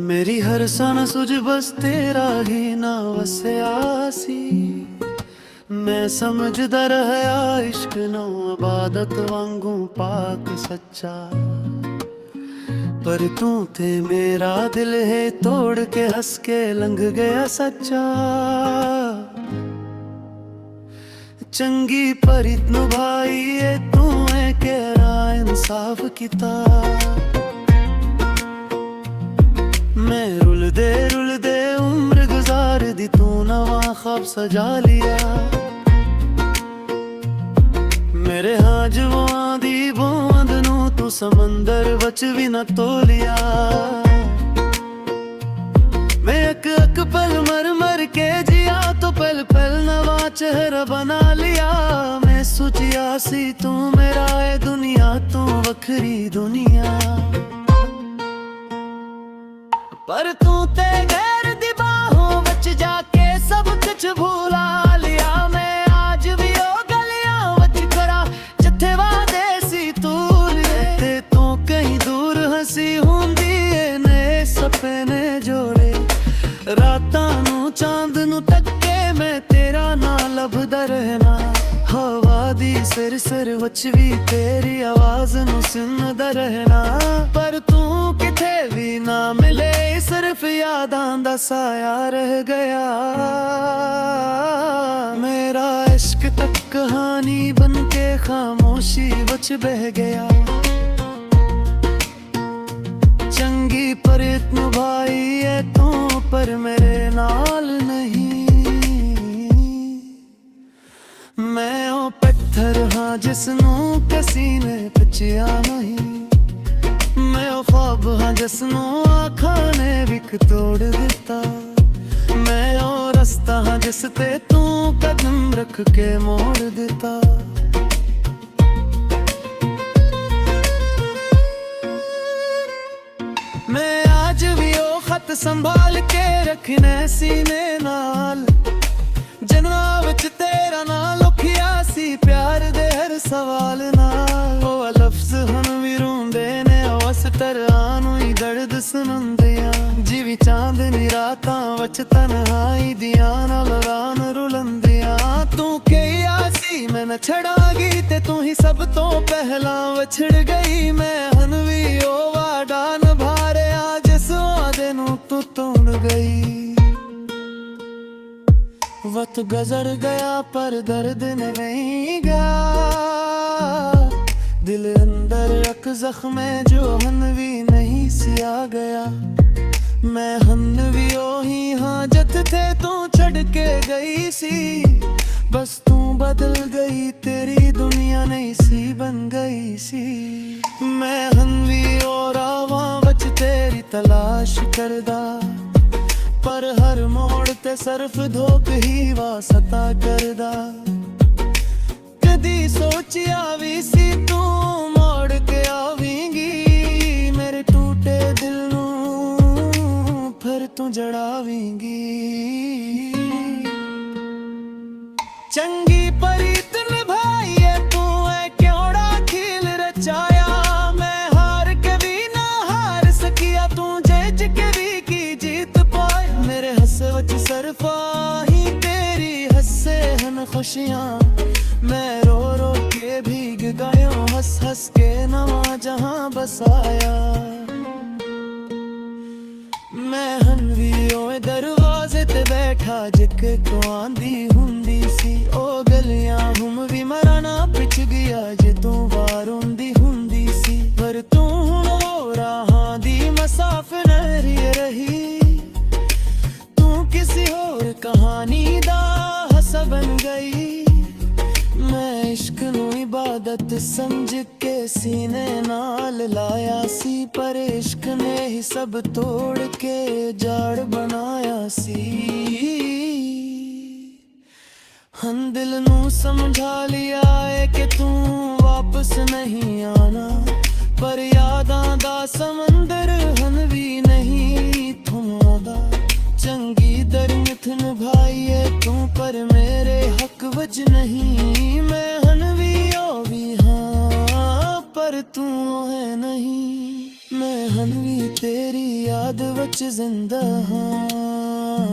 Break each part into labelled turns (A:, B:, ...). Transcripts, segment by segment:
A: मेरी हर सन सुझ बस तेरा ही ना वस्यासी। मैं समझदा रहया इश्क नौ इबादत वांगू पाक सच्चा। पर तू ते मेरा दिल है तोड़ के हंस के लंघ गया सच्चा। चंगी परित भाई है तू है केरा इंसाफ किता। मैं रुल दे उम्र गुजार दी तू नवा ख्वाब सजा लिया। मेरे हाँ जवां दी बूंद नू तू समंदर बच भी न तोलिया। मैं अक पल मर मर के जिया तो पल पल नवा चेहरा बना लिया। मैं सोचिया सी तू मेरा है दुनिया तू वखरी दुनिया। पर तू ते गैर दी बाहों बच जाके सब कुछ भूला लिया। मैं आज भी ओ गलियां बच करा जिथे वादे सी तूर ते तू कहीं दूर हंसी हुंदी है। नए सपने जोड़े रातां नू चांद नू तक्के मैं तेरा ना लभदा रहना। हवा दी सिर वच भी तेरी आवाज नू सुनदा रहना। पर तू किथे भी ना मिले सिर्फ यादां दा साया रह गया। मेरा इश्क तक कहानी बन के खामोशी बच बह गया। चंगी पर इतनु भाई है तू पर मेरे नाल नहीं। मैं ओ पत्थर हाँ जिसनू किसी ने पचिया नहीं। मैं ओ ख्वाब हाँ जिसनू आँखां ने विक तोड़ दिता। मैं ओ रास्ता हाँ जिस ते तू कदम रख के मोड़ दिता। मैं आज भी ओ खत संभाल के रखने सीने नाल। जन्ना विच तेरा ना लुखिया सी प्यार दे हर सवाल नाल। ओ लफ्ज हन भी रोंदे ने उस तरह नू ही दर्द सुनंदिया। जिवी चांदनी रातां वच तन्हाई दियां नाल रान रुलंदिया। तू कहिया सी मैं न छड़ांगी ते तू ही सब तो पहला वछड़ गई। मैं हन भी ओ वादा निभा रहा जिस वादे नू तू तोड़ गई। वक्त गुजर गया पर दर्द नहीं गया। दिल अंदर एक जख्म है जो हन भी नहीं सिया गया। मैं हन भी ओही हाँ जत थे तू छड़ के गई सी। बस तू बदल गई तेरी दुनिया नहीं सी बन गई सी। मैं हन भी और आवा बच तेरी तलाश करदा। पर हर मोड़ ते सिर्फ धोख ही वास्ता करदा। कदी सोचिया भी सी तू मोड़ के आवेंगी। मेरे टूटे दिल नू फिर तू जड़ावेंगी। चंगी परीत निभाई है तू है क्योड़ा खील रचाया। मैं हार के भी ना हार सकिया तू जेज के भी की जीत पाया। मेरे हंसे वच सरफा ही तेरी हंसे हन खुशियां। मैं रो रो के भीग गया हंस हंस के नवा जहां बसाया। मैं हन भी ओए दरवाजे ते बैठा जिके को आंदी हुंदी सी। ओ गलियां हम भी मराना पिछ गया जे तू वार हुंदी हुंदी सी। पर तू हुण हो राहां दी मुसाफिर रही। किसी और कहानी दा हस्सा बन गई। मैं इश्क नू इबादत समझ के सीने नाल लाया सी। पर इश्क ने ही सब तोड़ के जाड़ बनाया सी। हन दिल नू समझा लिया है कि तू वापस नहीं आना। पर यादां दा समंदर हन भी नहीं थमादा। चंगी दरमिथन भाई है तू पर मेरे हक वज नहीं। मैं हन भी ओ भी हाँ पर तू है नहीं। मैं हन भी तेरी याद वच विच जिंदा हाँ,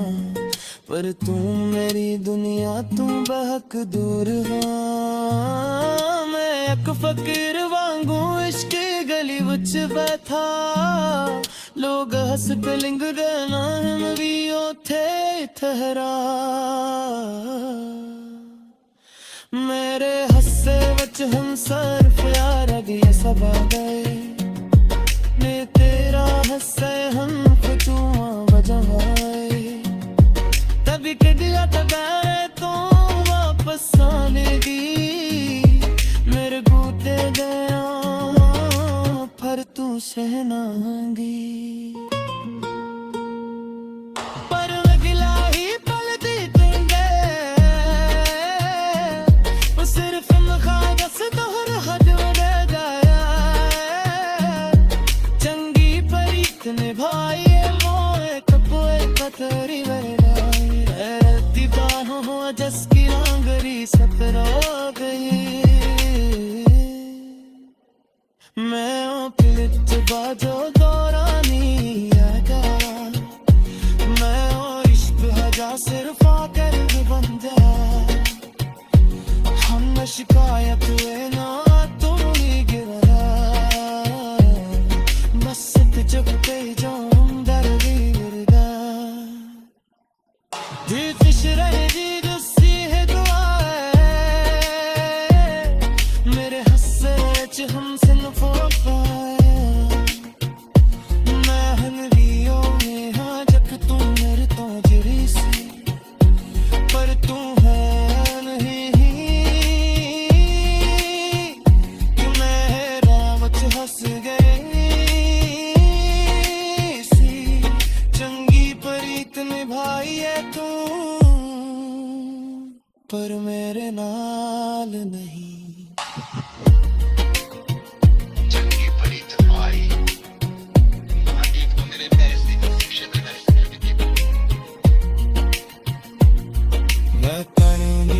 A: पर तू मेरी दुनिया तू बहक दूर हाँ। मैं एक फकीर वांगू इश्क की गली विच बैठा, लोग हस के लिंग देना हम भी उथे ठहरा। मेरे हस्से विच हम सरफ यार अगे सब आ गए, ने तेरा हस्से हम फचुआ बजवाए। तभी कदिया तबारे तो वापस आने दी, मेरे बूते गया पर तू सहनांगी। जसकी नांगरी सपरा गई, मैं ओ पिलित बाजो दौरानी आगा, मैं ओ इश्क हजा सिर्फ आकर बन जा। हम शिकायत हुए ना तुम ही गिरा, बस चुपके जाऊं दर गिरदा। जी फिश रहे जी हम सिन महनवियों में हाँ जब तू मेरे तो जिरी सी, पर तू है नहीं कि मेरा वच हंस गई सी। चंगी परीत निभाई है तू, पर मेरे नाल नहीं।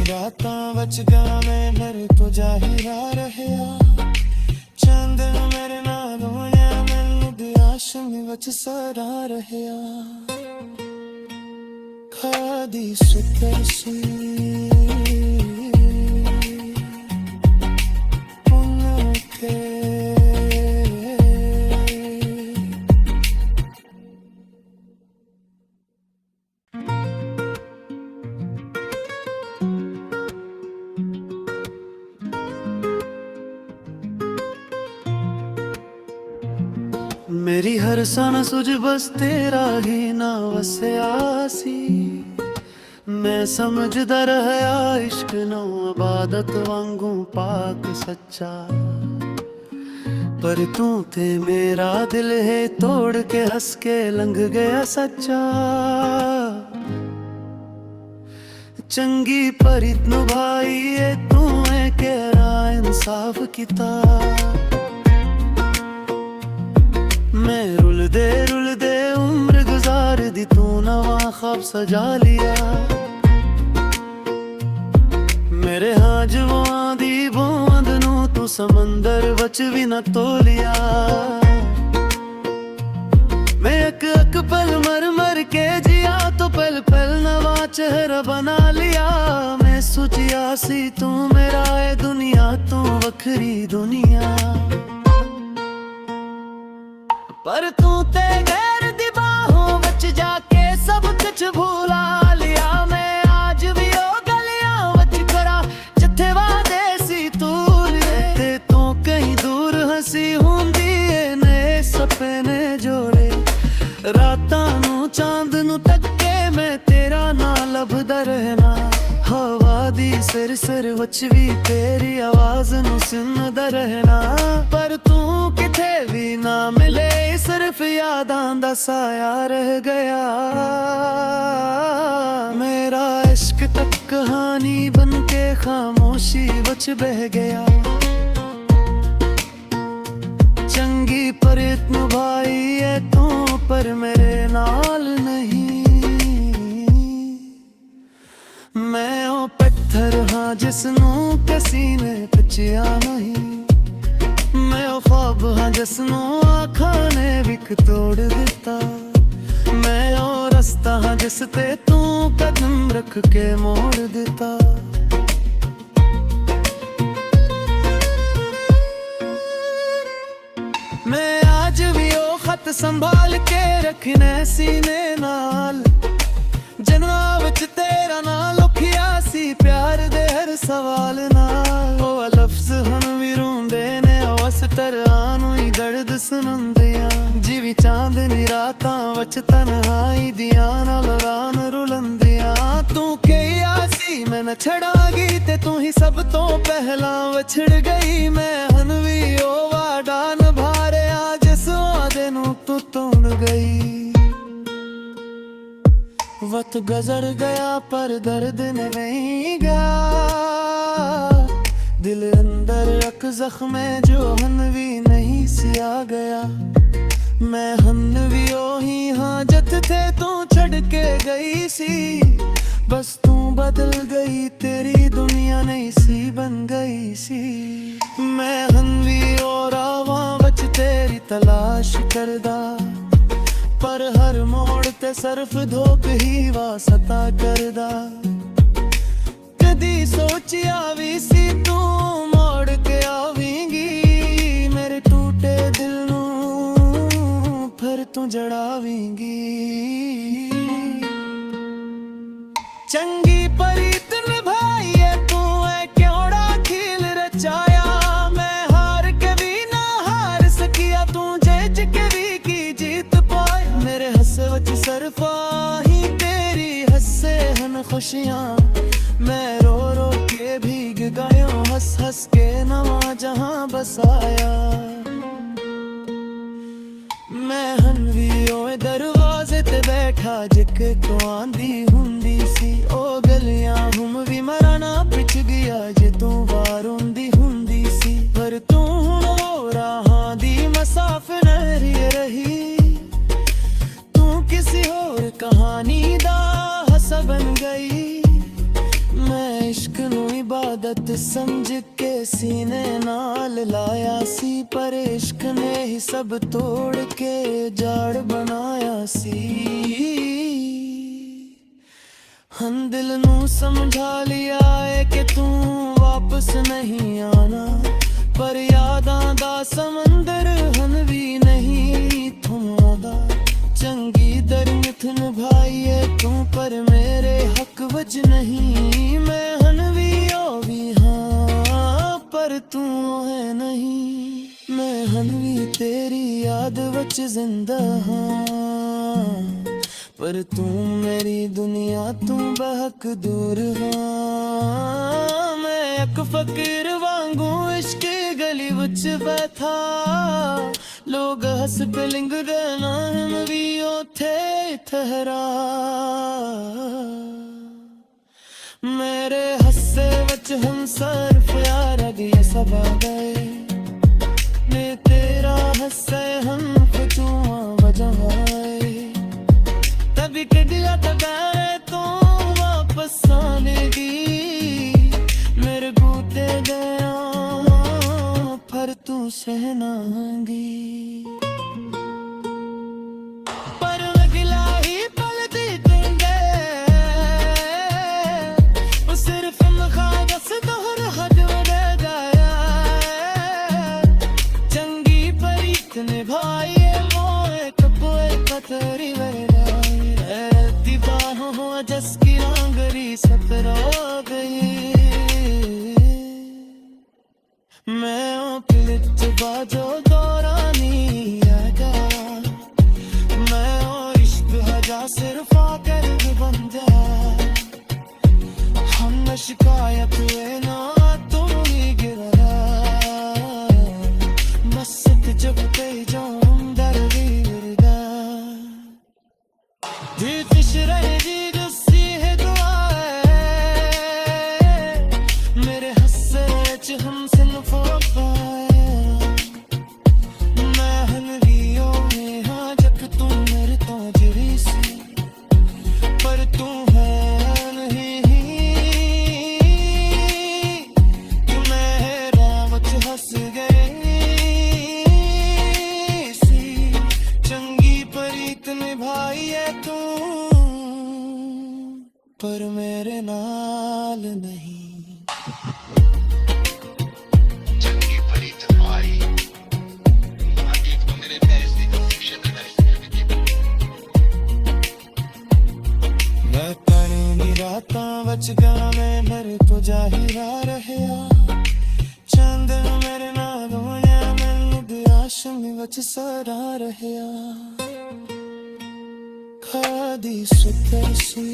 A: रातां वच गया मैं मेरे तो जाहिरा रहया, चंद मेरे नाल होया मैनू दियाश में वच सरा रहया। खादी सुतर सी उनके मेरी हर सन सुझ बस तेरा ही ना वसया सी। मैं समझदा रहया इश्क नौ इबादत वांगू पाक सच्चा, पर तू ते मेरा दिल है तोड़ के हंस के लंघ गया सच्चा। चंगी परित भाई ये तू है केरा इंसाफ किता। मैं रुल दे उम्र गुजार दी, तू नवा ख्वाब सजा लिया। मेरे हाँ जवां दी बूंद नू तू समंदर वच भी न तोलिया। मैं एक पल मर मर के जिया तो पल पल नवा चेहरा बना लिया। मैं सोचिया सी तू मेरा है दुनिया तू वखरी दुनिया, पर तू ते गैर दी बाहों बच जाके सब कुछ भूला लिया। मैं आज भी ओ गलियां वच करा जिथे वादे सी तूर ते तू कहीं दूर हंसी हुंदी है। नए सपने जोड़े रातां नू चांद नू तक्के मैं तेरा ना लभदा रहना। हवा दी सिर वच भी तेरी आवाज नू सुनदा रहना, पर तू किथे भी ना मिले सिर्फ यादां दा साया रह गया। मेरा इश्क तक कहानी बन के खामोशी वच बह गया। चंगी परित भाई है तू पर मेरे नाल नहीं। मैं ओ पत्थर हाँ जिसनू किसी ने पचिया नहीं। मैं ओ ख्वाब हाँ जिसनू आँखां ने विक तोड़ दिता। मैं और रस्ता हाँ जिस ते तू कदम रख के मोड़ दिता। मैं आज भी ओ खत संभाल के रखने सीने नाल, जनाब विच तेरा ना लुखिया सी प्यार दे हर सवाल नाल। ओ लफ्ज हम भी रोंदे ने उस तरह नूं ही दर्द सुनांदियां, जिवी चांदनी रातां विच तन्हाई दियां नाल रान रुलंदियां। तू कहिया सी मैं न छड़ांगी ते तू ही सब तो पहला वछड़ गई। मैं हन भी ओ वादा निभा रिहा जिस वादे नूं तू तोड़ गई। वक्त गुजर गया पर दर्द नहीं गया, दिल अंदर रख जख्म जो हन भी नहीं सिया गया। मैं हन भी ओही हाँ जत थे तू छड़ के गई सी, बस तू बदल गई तेरी दुनिया नहीं सी बन गई सी। मैं हन भी और आवां बच तेरी तलाश करदा, पर हर मोड़ ते सिर्फ धोख ही वास्ता करदा। कदी सोचिया भी सी तू मोड़ के आवेंगी, मेरे टूटे दिल नूं फिर तू जड़ावेंगी। चंगी परीत निभाई है तू है क्योड़ा खेल रचाया। मैं हार के भी ना हार सकिया, तू जीत के भी की जीत पाया। मेरे हस्से वच सरफा ही तेरी हस्से हन खुशियां, मैं रो रो के भीग गया हंस हंस के नवा जहां बसाया। मैं हन भी ओए दरवाजे ते बैठा जिक तो आंदी हुंदी सी। ओ गलियां हम भी मराना पिछ गया जे तू वार हुंदी हुंदी सी। पर तू हुण हो राहां दी मुसाफिर रही, तू किसी और कहानी दा हस्सा बन गई। मैं इश्क नूं इबादत समझ के सीने नाल लाया सी, पर इश्क ने ही सब तोड़ के जाड़ बनाया सी। हम दिल नूं समझा लिया है कि तू वापस नहीं आना, पर यादां दा समंदर हन भी नहीं थमादा। चंगी दरमिथ निभाई है तू पर मेरे हक वज नहीं। मैं हन भी ओ भी हाँ पर तू है नहीं। मैं हन भी तेरी याद वच जिंदा हाँ, पर तू मेरी दुनिया तू बहक दूर हाँ। मैं एक फकीर वांगू इश्क गली विच बैठा, लोग हस के लिंग देना हम भी ओथे ठहरा। मेरे हस्से वच हम सरफ यार अगे सब आ गए, ने तेरा हस्से हम कचुआ वजह आए। तभी कदिया तबारे तो वापस आने दी, मेरे बूते गया पर तू सहनांगी। पर अगला ही पल देंगे वो सिर्फ मुखादस दोहर हद वदे गया। चंगी परीत निभाई वो एक कोई पथरी वरदाई। दीवार हो जसकी रांगरी सपरा गई। मैं ओ पिलच बाजो दौरानी आजा, मैं ओ इश्क हजा सिर्फ आकर बन जा। हम न शिकायत हुए ना तुम ही गिरा, मस्त जब पे जाऊं दर्दी गिरदा। जी फिश रहे जी गुस्सी है दुआ मेरे हस्से च हम सिन नहीं।
B: चंगी भरी तन्हाई आगे एक तो मेरे पैर से confusion
A: मैं पढ़ूंगी रातां बच गया मैं मेरे तो जाहिरा रहया चंद मेरे नाल होया मैनू दियाशमी बच सरा रहया खादी सुतसी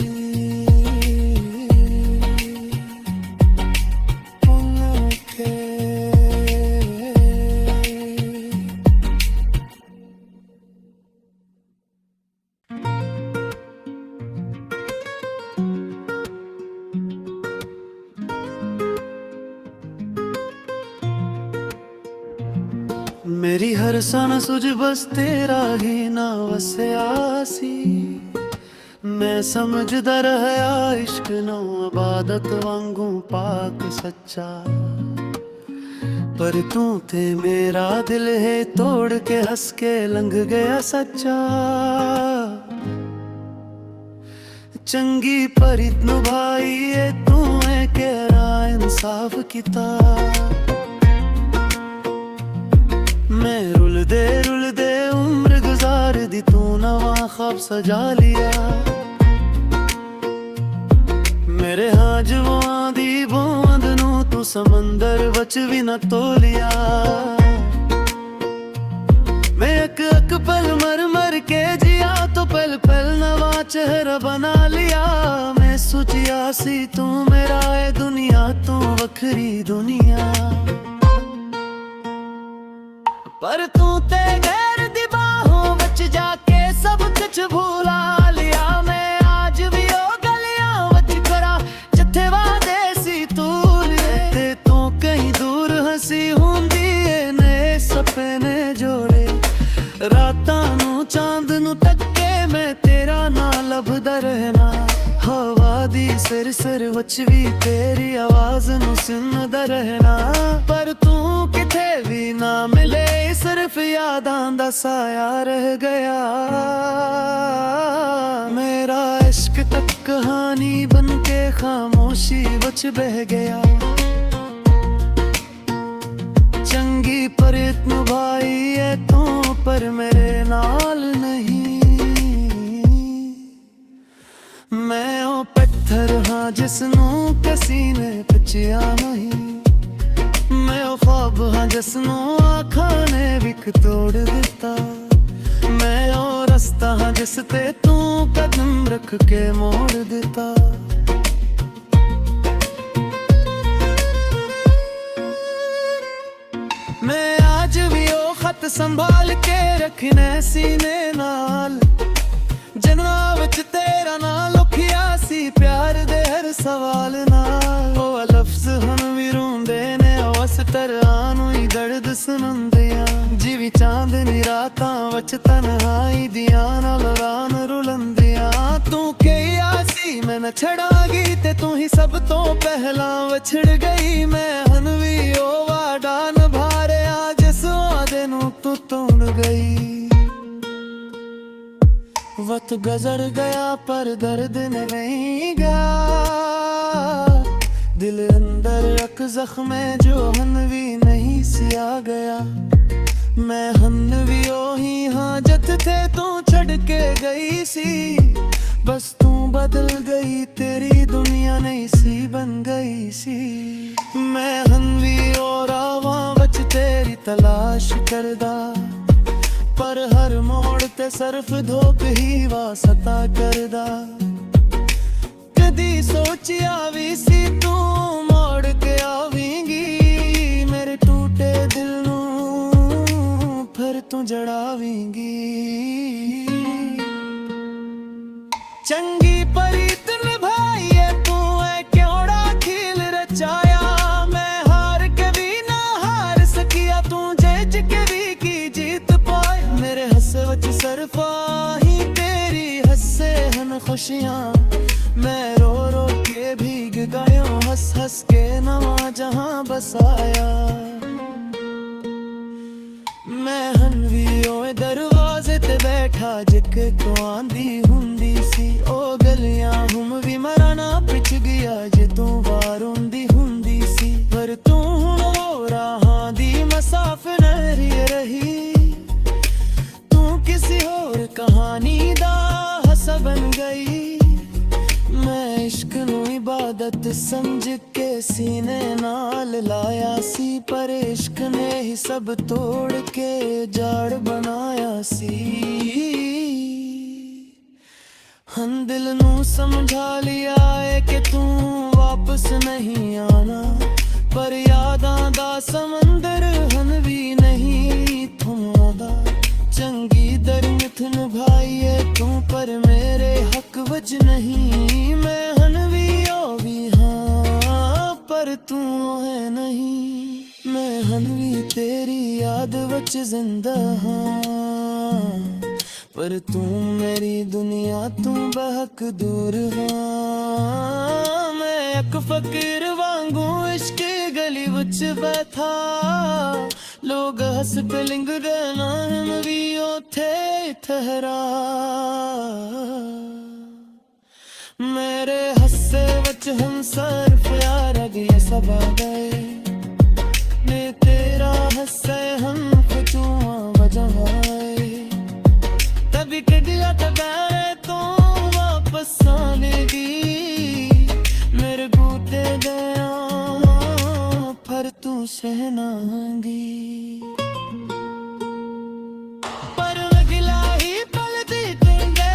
A: मेरी हर सन सुझ बस तेरा ही ना वसया सी मैं समझदा रहया इश्क नौ इबादत वांगू पाक सच्चा पर तू ते मेरा दिल है तोड़ के हंस के लंघ गया सच्चा चंगी परित भाई ये तू है केरा इंसाफ किता मैं रुल दे उम्र गुजार दी तू नवा ख्वाब सजा लिया मेरे हाँ जवां दी बूंद नू तू समंदर बच भी न तोलिया मैं अक पल मर के जिया तो पल पल नवा चेहरा बना लिया मैं सोचिया सी तू मेरा है दुनिया तू वखरी दुनिया पर तू ते गैर दी बाहों बच जाके सब कुछ भूला लिया मैं आज भी ओ गलियां बच करा जिथे वादे सी तूर ते तू कहीं दूर हंसी हुंदी ए नए सपने जोड़े रातां नू चांद नू तक्के मैं तेरा ना लभदा रहना हवा दी सिर वच भी तेरी आवाज नू सुनदा रहना पर तू किथे भी ना मिले सिर्फ यादां दा साया रह गया मेरा इश्क तक कहानी बन के खामोशी बच बह गया चंगी पर इतनु भाई है तू पर मेरे नाल नहीं मैं ओ पत्थर हाँ जिसनू किसी ने पचिया नहीं मैं ओ ख्वाब हाँ जिसनू आँखां ने विख तोड़ दिता मैं ओ रस्ता हाँ जिस ते तू कदम रख के मोड़ दिता मैं आज भी ओ खत संभाल के रखने सीने नाल जन्ना विच तेरा ना लुखिया सी प्यार दे हर सवाल नाल ओ लफ्ज हम भी रोंदे ने उस तरह नू ही दर्द सुनंदिया जिवी चांदनी रातां विच तन्हाई दियां नाल रान रुलंदिया तू कहिया सी मैं न छड़ांगी ते तू ही सब तो पहला वछड़ गई मैं हन भी ओ वादा निभा रिहा जिस वादे नू तू तोड़ गई वक्त गुजर गया पर दर्द नहीं गया दिल अंदर एक जख्म है जो हन भी नहीं सिया गया मैं हन भी ओही हाँ जत थे तू छड़ के गई सी बस तू बदल गई तेरी दुनिया नहीं सी बन गई सी मैं हन भी और आवा बच तेरी तलाश करदा पर हर मोड़ ते सिर्फ धोख ही वास्ता करदा कदी सोचिया भी सी तू मोड़ के आवेंगी मेरे टूटे दिल नू फिर तू जड़ावेंगी चंगी परीत निभाई है तू है क्योड़ा खील रचाया मैं हार के भी ना हार सकिया तू जेज के भी की जीत पाए मेरे हंसे वच सरफा ही तेरी हंसे हन खुशियां मैं रो रो के भीग गया हंस हंस के नवा जहां बसाया मैं हन भी ओए दरवाजे ते बैठा जिक तो आंदी हुंदी सी ओ गलियां हम भी मराना पिछ गया जे तू वार समझ के सीने नाल लाया सी, पर इश्क ने ही सब तोड़ के जाड़ बनाया सी। हन दिल नू समझा लिया है कि तू वापस नहीं आना, पर यादां दा समंदर हन भी नहीं थमदा। चंगी दरमिथ निभाई है तू, पर मेरे हक वज नहीं। मैं हन भी ओ भी हाँ, पर तू है नहीं। मैं हन भी तेरी याद वच जिंदा हाँ, पर तू मेरी दुनिया तू बहक दूर हाँ। मैं एक फकीर वांगू इश्क गली विच बैठा, लोग हस के लिंग देना भी ओथे ठहरा। मेरे हस्से वच हम सरफ यार अगे सब आ गए, ने तेरा हस्से हम फचुआ वजहाए। तभी कदिया तबारे तो वापस आने दी, मेरे बूते गया पर तू सहनागी। पर अगला ही पल दी तेंगे,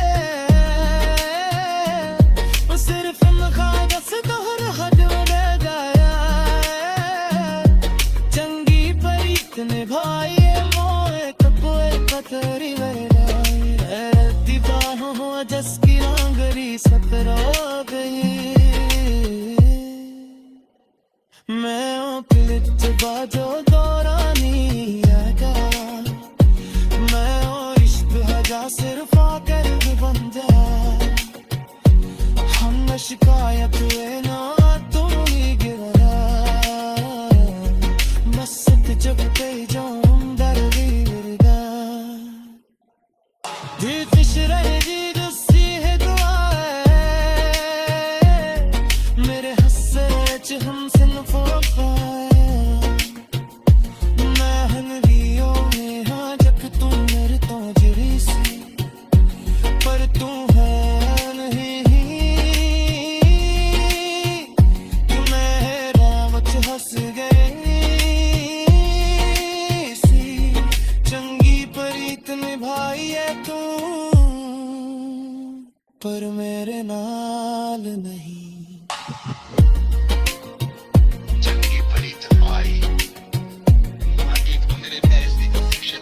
A: वो सिर्फ मखादस दोहर हद वदे गया। चंगी परीत निभाई मोए कपोए कतरी वरदाई, हो जस की नांगरी सतरा गई। मैं ओ पिलिच बाजो दौरानी आगा, मैं ओ इश्क हजा सिर्फ आकर बन जा। हम शिकायत ना तुम ही गिरा, मस्त जब पे जाऊं दर्दी गिरगा। दिल फिश रहे जी दसी है दुआ है, मेरे हस्से च हम सिन फोकाए। मैं हन लियो में हाँ जब तू मेरे तो जरी सी, पर तू है नहीं। तू मेरा वच हंस गई सी, चंगी परीत निभाई है तू, पर मेरे नाल नहीं।
B: चंगी परी तन्हाई, एक तो मेरे पैर से कफ्यूशन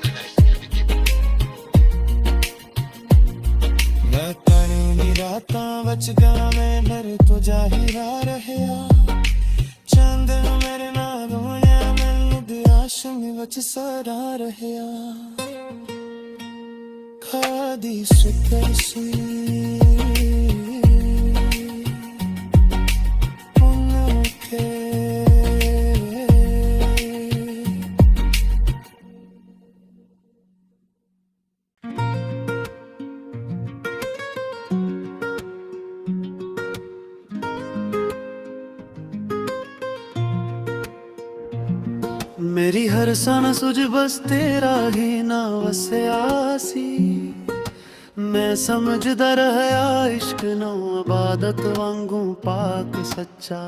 A: मैं करूंगी रातां वच गया, मैं डर तो जाहिरा रहया। चंद मेरे नाल होया, मैनू दियाश में वच सरा रहया। खादी सुतर सी मेरी हर सन सुझ बस तेरा ही ना वसया सी। मैं समझदा रहया इश्क नौ इबादत वांगू पाक सच्चा,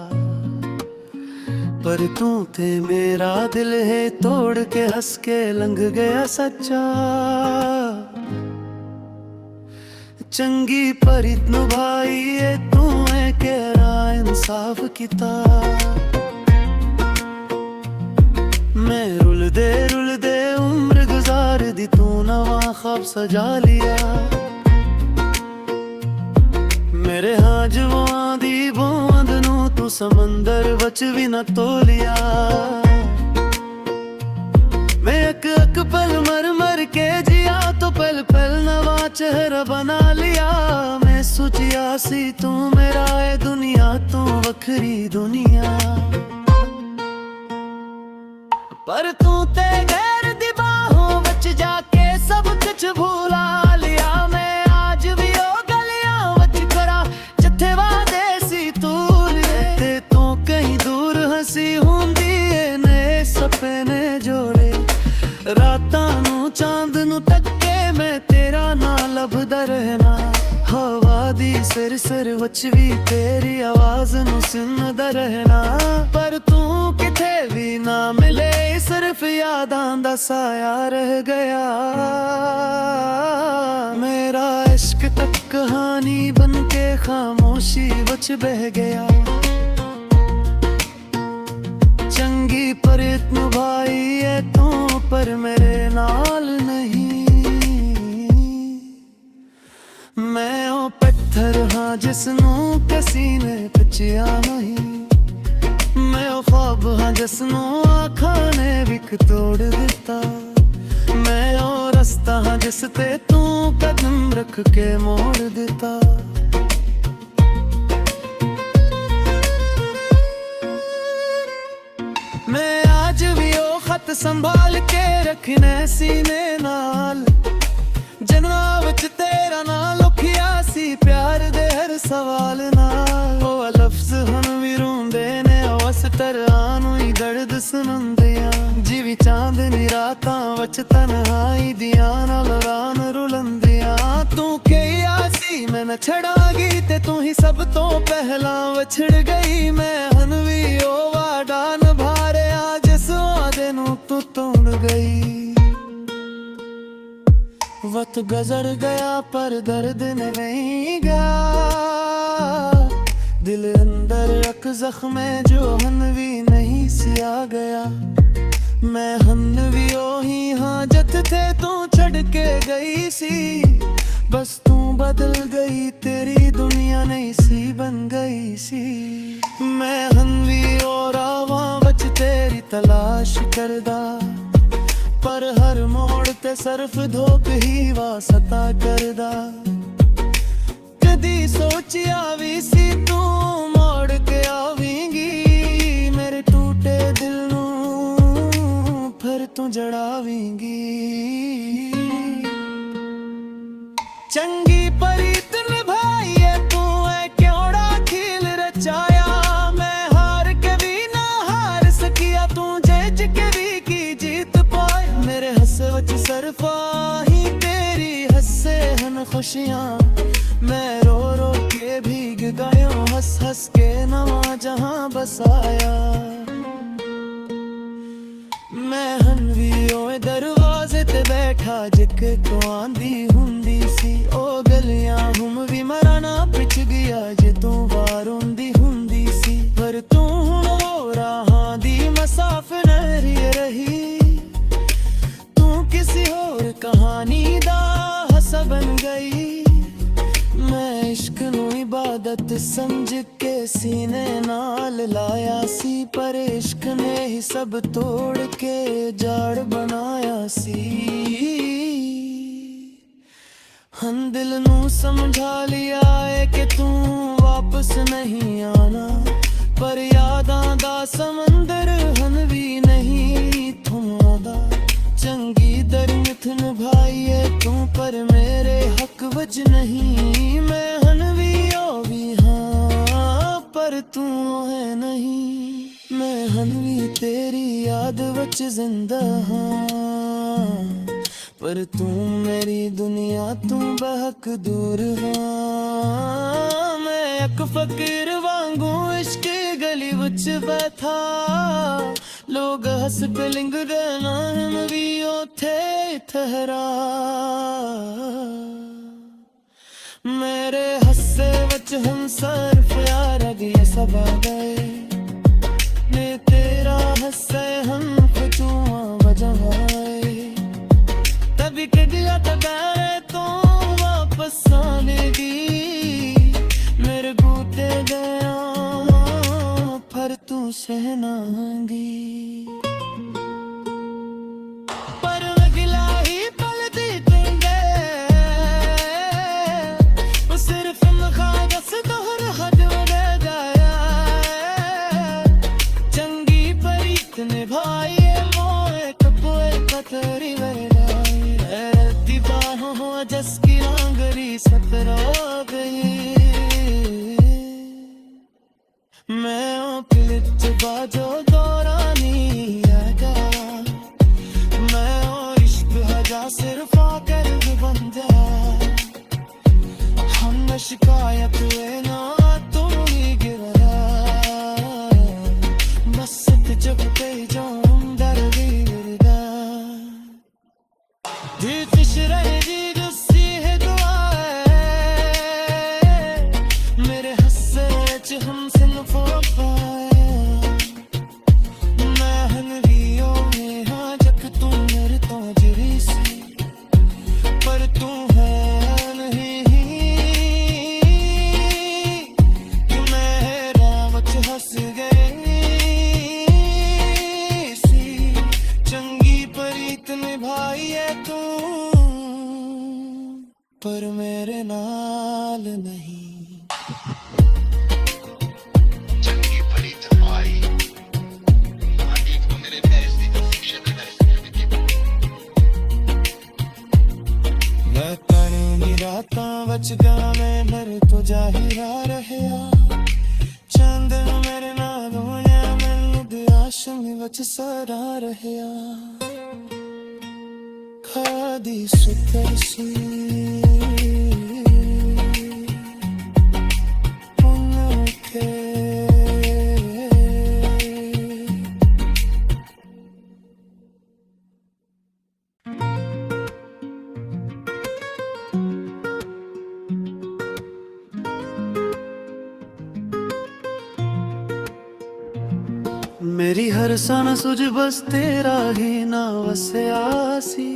A: पर तू ते मेरा दिल है तोड़ के हंस के लंघ गया सच्चा। चंगी परित भाई ये तू है केरा इंसाफ किता। मैं रुल दे उम्र गुजार दी, तू नवा ख्वाब सजा लिया। मेरे हाँ जवां दी बूंद नू तू समंदर वच भी न तोलिया। मैं अक पल मर मर के जिया, तो पल पल नवा चेहरा बना लिया। मैं सोचिया सी तू मेरा है दुनिया, तू वखरी दुनिया, पर तू ते गैर दी बाहों वच जाके सब कुछ भूला लिया। मैं आज भी ओ गलियां वच करा जिथे वादे सी तूर ते तू कहीं दूर हंसी हुंदी है। नए सपने जोड़े रातां नू चांद नू तक्के, मैं तेरा ना लभदा रहना। हवा दी सिर ਸਿਰ ਵਿੱਚ ਵੀ ਤੇਰੀ ਆਵਾਜ਼ ਨੂੰ ਸੁਣਦਾ ਰਹਿਣਾ ਪਰ ਤੂੰ ਕਿਤੇ ਵੀ ਨਾ ਮਿਲੇ ਸਿਰਫ ਯਾਦਾਂ ਦਾ ਸਾਇਆ ਰਹਿ ਗਿਆ ਮੇਰਾ ਇਸ਼ਕ ਤੱਕ ਕਹਾਣੀ ਬਣ ਕੇ ਖਾਮੋਸ਼ੀ ਵਿੱਚ ਬਹਿ ਗਿਆ ਚੰਗੀ ਪਰਤ ਨਿਭਾਈ ਏ ਤੂੰ ਪਰ ਮੇਰੇ ਨਾਲ ਨਹੀਂ ਮੈਂ ਉਹ ਪੱਥਰ ਹਾਂ ਜਿਸ ਨੂੰ ਕਿਸੇ ਨੇ ਪੁੱਛਿਆ ਨਹੀਂ ਮੈਂ ਉਹ ख्वाब ਹਾਂ ਜਿਸ ਨੂੰ ਅੱਖਾਂ ਨੇ ਵਿਕ ਤੋੜ ਦਿੱਤਾ ਮੈਂ ਉਹ ਰਸਤਾ ਹਾਂ ਜਿਸ ਤੇ ਤੂੰ ਕਦਮ ਰੱਖ ਕੇ ਮੋੜ ਦਿੱਤਾ ਮੈਂ ਅੱਜ ਵੀ ਉਹ ਖਤ ਸੰਭਾਲ ਕੇ ਰੱਖਣਾ ਸੀਨੇ ਨਾਲ ਜਨਮਾਂ ਵਿੱਚ ਤੇਰਾ ਨਾਂ ਲਿਖਿਆ ਸੀ ਪਿਆਰ ਦੇ ਹਰ ਸਵਾਲ ਨਾਲ ਉਹ ਲਫ਼ਜ਼ ਹੁਣ ਵੀ ਰੋਂਦੇ ਨੇ ਉਸ ਤਰ੍ਹਾਂ ਨੂੰ ਹੀ ਦਰਦ ਸੁਣਾਉਂਦਿਆਂ ਜਿਵੇਂ ਚਾਂਦਨੀ ਰਾਤਾਂ ਵਿੱਚ ਤਨਹਾਈ ਦੀਆਂ ਨਾਲ ਰਾਨ ਰੁਲੰਦੀਆਂ ਤੂੰ ਕਿਹਾ ਸੀ ਮੈਂ ਨਾ ਛੜਾਂਗੀ ਤੇ ਤੂੰ ਹੀ ਸਭ ਤੋਂ ਪਹਿਲਾਂ ਵਿਛੜ ਗਈ ਮੈਂ ਹੁਣ ਵੀ ਉਹ ਵਾਅਦਾ ਨਿਭਾ ਰਿਹਾ ਜਿਸ ਵਾਅਦੇ ਨੂੰ ਤੂੰ ਤੋੜ ਗਈ वक्त गुजर गया पर दर्द नहीं गया दिल अंदर एक जख्म है जो हन भी नहीं सिया गया मैं हन भी ओही हाँ जत थे तू छड़ के गई सी बस तू बदल गई तेरी दुनिया नहीं सी बन गई सी मैं हन भी और आवा बच तेरी तलाश करदा पर हर मोड़ ते सरफ धोख ही वास्ता करदा कदी सोचिया भी सी तू मोड़ के आवेंगी मेरे टूटे दिल नू फिर तू जड़ावेंगी चंगी परीत निभाई है तू है क्योड़ा खेल रचाया मैं हार के भी ना हार सकिया तू जीत के भी की जीत मेरे हस्से वच सरफा ही तेरी हस्से हन खुशियां मैं रो रो के भीग गया हंस हंस के नवा जहां बसाया मैं हन भी ओए दरवाजे ते बैठा जिक को आंदी हुंदी सी ओ गलियां हम भी मराना पिछ गया जे तू वार हुंदी हुंदी सी पर तू हुण हो राहां दी मुसाफिर रही किसी और कहानी दा हस्सा बन गई मैं इश्क नू इबादत समझ के सीने नाल लाया सी पर इश्क ने ही सब तोड़ के जाड़ बनाया सी हम दिल नू समझा लिया है कि तू वापस नहीं आना पर यादां दा समंदर हन भी नहीं थमादा चंगी दरमिथ निभाई है तू पर मेरे हक वज नहीं मैं हन भी ओ भी हाँ पर तू है नहीं मैं हन भी तेरी याद वच जिंदा हाँ पर तू मेरी दुनिया तू बहक दूर हाँ मैं एक फकीर वांगू इश्क गली वच बैठा लोग हस के लिंग नाम भी ओथे ठहरा मेरे हस्से वच हम सरफ यार गए सब आ गए ने तेरा हस्से हम फचुआ वजहाए तभी के दिया तबारे तो वापस आने दी मेरे गूते गया पर तू सहनांगी पर अगला ही पल दी तेंगे वो सिर्फ मुखादस दोहर हद वड़े गया चंगी परीत निभाई मोए कपोए कतरी वड़ाई दीवारों हो जस की रांगरी सतरा गई मैं ओ पिलच बाजो दौरानी आगा मैं ओ इश्क हजा सिर्फ आकर बन जा हम शिकायत वे ना तू ही गिरा बस जब पे जाऊं डर भी गिरदा दिल खुश रहे जी जुस्सी है दुआ मेरे हस्से च हम सिंग फो पाए मैं हनवियों में हाँ जब तू मेरे तो जरी सी पर तू है नहीं कि मैं रावत हंस गई सी चंगी परीत निभाई है तू पर मेरे नाल नहीं
B: चंगी भली तन्हाई हाँ एक तो मेरे पैर से कन्फ्यूजन
A: मैं करूंगी रातां बच गया मैं डर तो जाहिरा रहया चंद मेरे नाल होया मैनू दियाश में बच सरा रहया खादी सुतर सी उनके मेरी हर सन सुझ बस तेरा ही ना वसया सी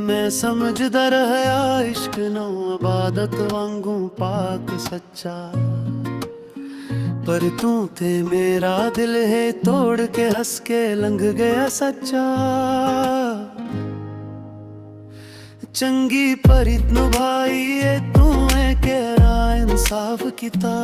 A: मैं समझदा रहया इश्क नौ इबादत वांगू पाक सच्चा पर तू ते मेरा दिल है तोड़ के हंस के लंघ गया सच्चा चंगी परित नु भाई ये तू है केरा इंसाफ किता